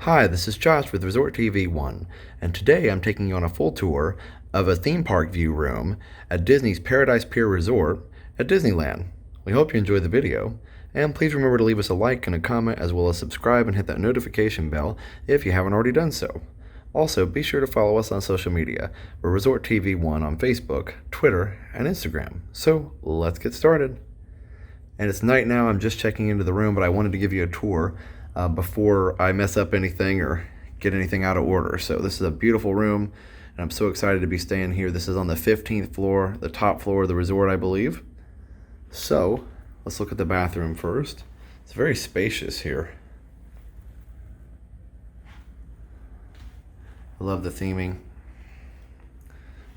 Hi, this is Josh with Resort TV 1, and today I'm taking you on a full tour of a theme park view room at Disney's Paradise Pier Resort at Disneyland. We hope you enjoy the video, and please remember to leave us a like and a comment, as well as subscribe and hit that notification bell if you haven't already done so. Also, be sure to follow us on social media. We're Resort TV 1 on Facebook, Twitter, and Instagram. So let's get started. And it's night now. I'm just checking into the room, but I wanted to give you a tour before I mess up anything or get anything out of order. So this is a beautiful room, and I'm so excited to be staying here. This is on the 15th floor, the top floor of the resort, I believe. So let's look at the bathroom first. It's very spacious here. I love the theming.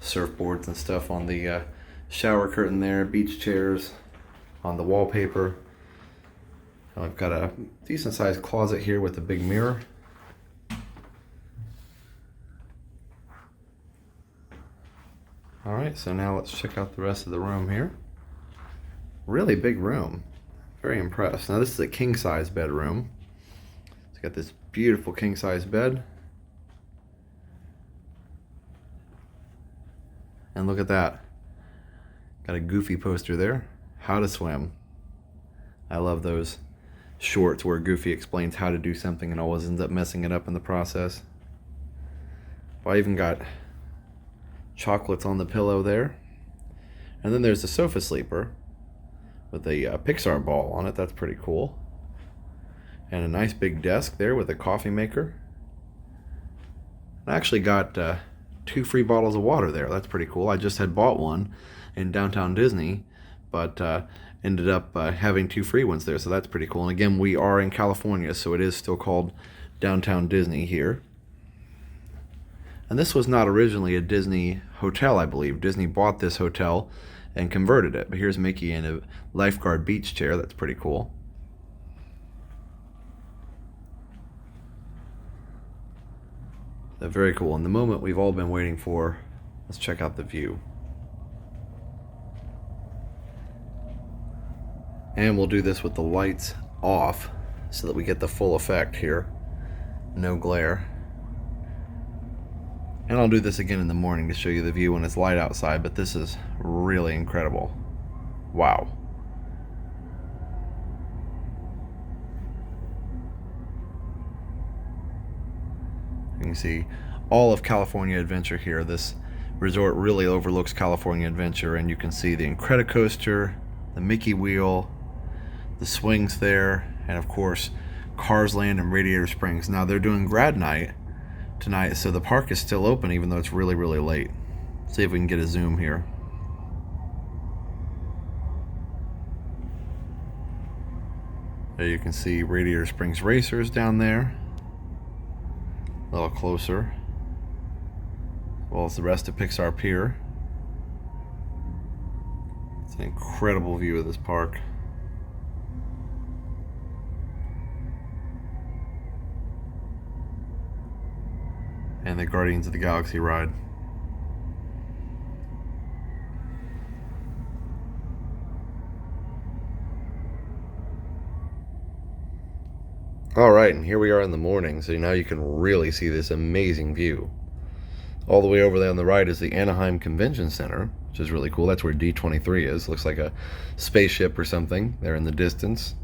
Surfboards and stuff on the shower curtain there, beach chairs on the wallpaper. I've got a decent sized closet here with a big mirror. Alright, so now let's check out the rest of the room here. Really big room. Very impressed. Now this is a king size bedroom. It's got this beautiful king size bed. And look at that. Got a Goofy poster there. How to swim. I love those shorts where Goofy explains how to do something and always ends up messing it up in the process. I even got chocolates on the pillow there. And then there's the sofa sleeper with a Pixar ball on it. That's pretty cool. And a nice big desk there with a coffee maker. I actually got 2 free bottles of water there. That's pretty cool. I just had bought one in downtown Disney, but ended up having 2 free ones there, so that's pretty cool. And again, we are in California, so it is still called downtown Disney here. And this was not originally a Disney hotel, I believe. Disney bought this hotel and converted it. But here's Mickey in a lifeguard beach chair. That's pretty cool. Very cool. And the moment we've all been waiting for. Let's check out the view. And we'll do this with the lights off so that we get the full effect here. No glare. And I'll do this again in the morning to show you the view when it's light outside, but this is really incredible. Wow. You can see all of California Adventure here. This resort really overlooks California Adventure, and you can see the Incredicoaster, the Mickey wheel, the swings there, and of course Cars Land and Radiator Springs. Now they're doing grad night tonight, so the park is still open even though it's really late. See if we can get a zoom here. There you can see Radiator Springs Racers down there, a little closer, as well as the rest of Pixar Pier. It's an incredible view of this park. And the Guardians of the Galaxy ride. Alright, and here we are in the morning, so now you can really see this amazing view. All the way over there on the right is the Anaheim Convention Center, which is really cool. That's where D23 is. Looks like a spaceship or something there in the distance.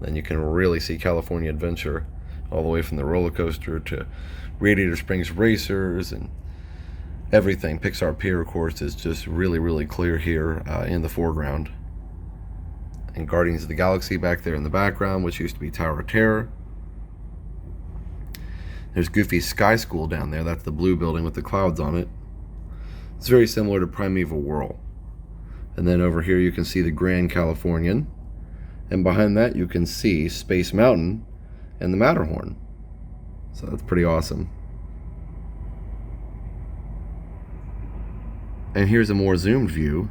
Then you can really see California Adventure all the way from the roller coaster to Radiator Springs Racers and everything. Pixar Pier, of course, is just really clear here in the foreground. And Guardians of the Galaxy back there in the background, which used to be Tower of Terror. There's Goofy's Sky School down there. That's the blue building with the clouds on it. It's very similar to Primeval Whirl. And then over here you can see the Grand Californian. And behind that you can see Space Mountain and the Matterhorn. So that's pretty awesome. And here's a more zoomed view.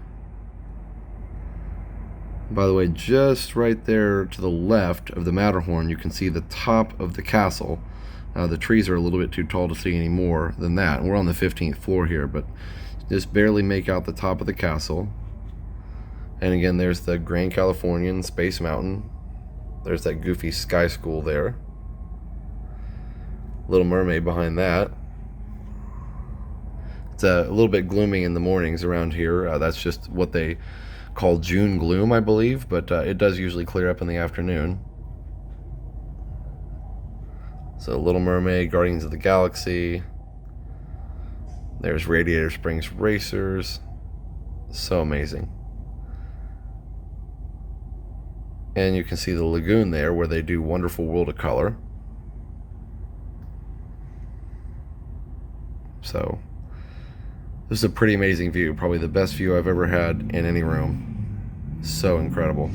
By the way, just right there to the left of the Matterhorn, you can see the top of the castle. The trees are a little bit too tall to see any more than that. And we're on the 15th floor here, but just barely make out the top of the castle. And again, there's the Grand Californian, Space Mountain. There's that Goofy Sky School there. Little Mermaid behind that. It's a little bit gloomy in the mornings around here. That's just what they call June gloom, I believe, but it does usually clear up in the afternoon. So Little Mermaid, Guardians of the Galaxy. There's Radiator Springs Racers. So amazing. And you can see the lagoon there where they do Wonderful World of Color. So this is a pretty amazing view. Probably the best view I've ever had in any room. So incredible.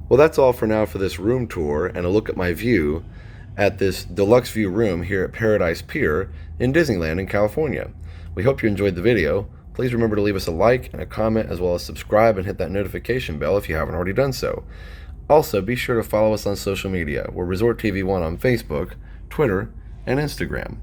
Well, that's all for now for this room tour and a look at my view at this deluxe view room here at Paradise Pier in Disneyland in California. We hope you enjoyed the video. Please remember to leave us a like and a comment, as well as subscribe and hit that notification bell if you haven't already done so. Also, be sure to follow us on social media. We're Resort TV 1 on Facebook, Twitter, and Instagram.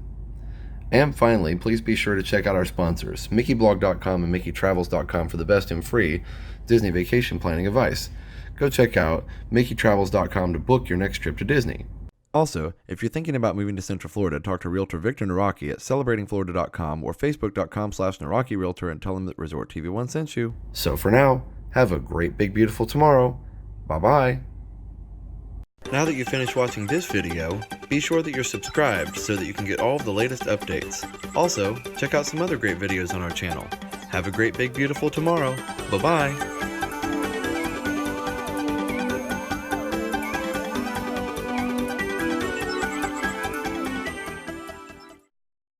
And finally, please be sure to check out our sponsors, MickeyBlog.com and MickeyTravels.com, for the best and free Disney vacation planning advice. Go check out MickeyTravels.com to book your next trip to Disney. Also, if you're thinking about moving to Central Florida, talk to Realtor Victor Naraki at celebratingflorida.com or facebook.com/NarakiRealtor and tell him that Resort TV 1 sent you. So for now, have a great, big, beautiful tomorrow. Bye-bye. Now that you've finished watching this video, be sure that you're subscribed so that you can get all of the latest updates. Also, check out some other great videos on our channel. Have a great, big, beautiful tomorrow. Bye-bye.